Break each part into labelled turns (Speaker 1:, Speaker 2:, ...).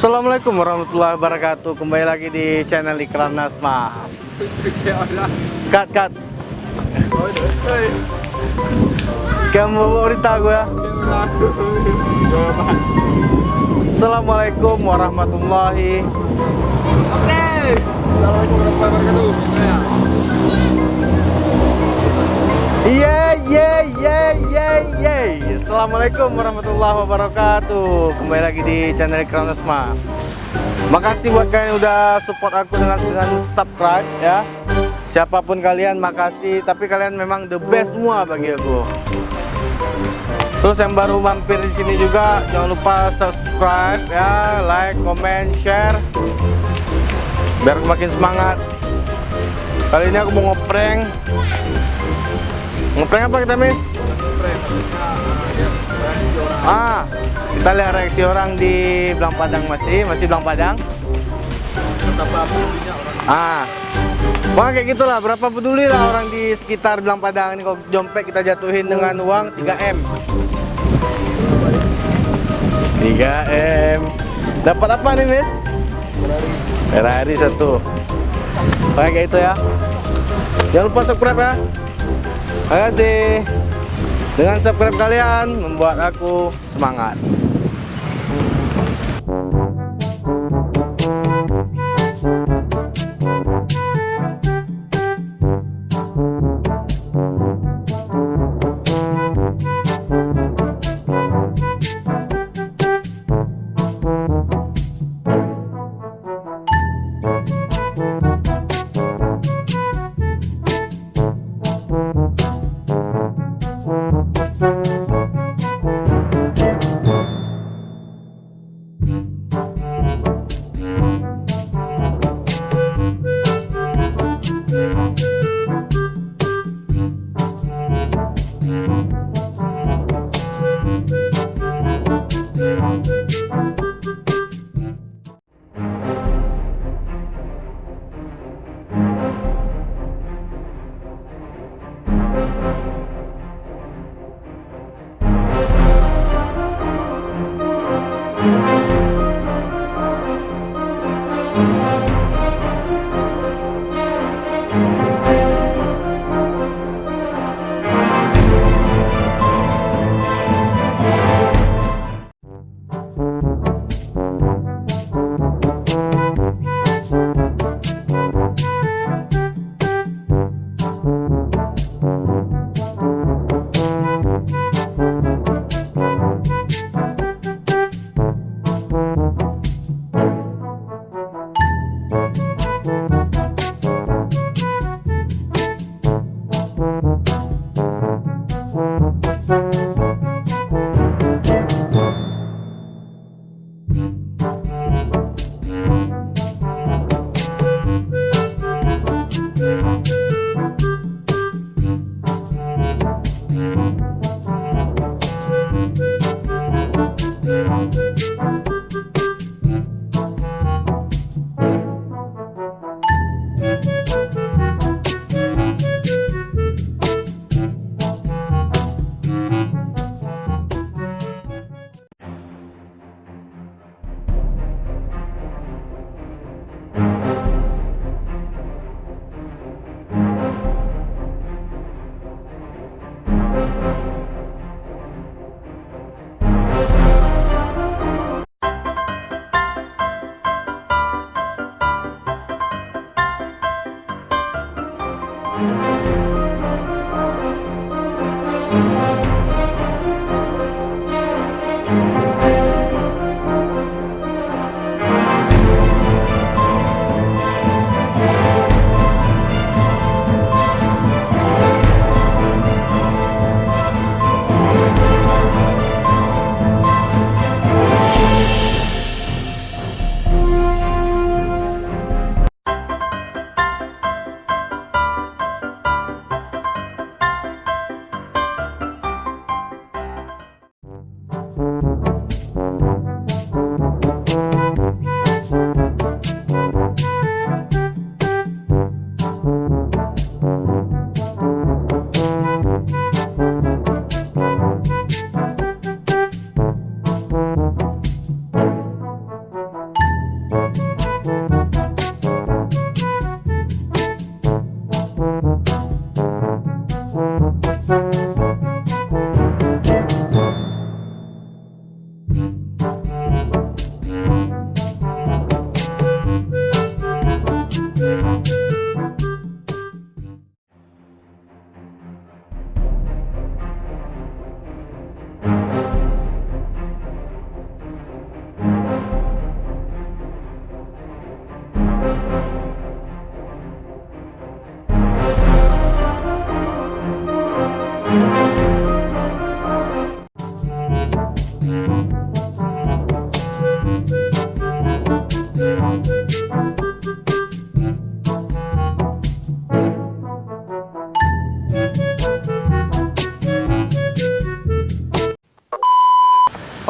Speaker 1: Assalamualaikum warahmatullahi wabarakatuh. Kembali lagi di channel Ikram Nasma. Cut. Kamu berita gue ya. Assalamualaikum warahmatullahi.
Speaker 2: Assalamualaikum warahmatullahi wabarakatuh.
Speaker 1: Assalamualaikum warahmatullahi wabarakatuh. Kembali lagi di channel Ikram Nasma. Makasih buat kalian yang udah support aku dengan subscribe ya. Siapapun kalian makasih, tapi kalian memang the best semua bagi aku. Terus yang baru mampir di sini juga jangan lupa subscribe ya, like, comment, share biar aku makin semangat. Kali ini aku mau ngeprank. Ngeprank apa kita, Miss? Kita lihat reaksi orang di Belang Padang, masih Belang Padang.
Speaker 2: Betapa pedulinya orang.
Speaker 1: Wah, kayak gitulah, berapa peduli lah orang di sekitar Belang Padang ini. Kalau jompet kita jatuhin dengan uang 3M. 3M. Dapat apa nih, Miss? Ferrari 1. Oke, kayak itu ya. Jangan lupa subscribe ya. Terima kasih. Dengan subscribe kalian membuat aku semangat.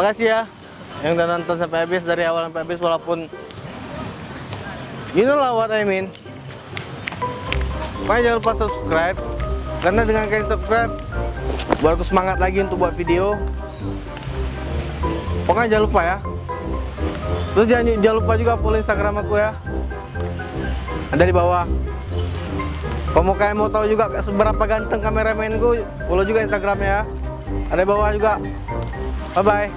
Speaker 1: Makasih ya yang udah nonton sampai habis, dari awal sampai habis, walaupun you know lah what I mean. Makanya jangan lupa subscribe, karena dengan kalian subscribe buat aku semangat lagi untuk buat video. Pokoknya jangan lupa ya. Terus jangan lupa juga follow Instagram aku ya, ada di bawah. Kalau kalian mau tahu juga seberapa ganteng kameramenku, follow juga Instagramnya ya, ada di bawah juga. Bye bye.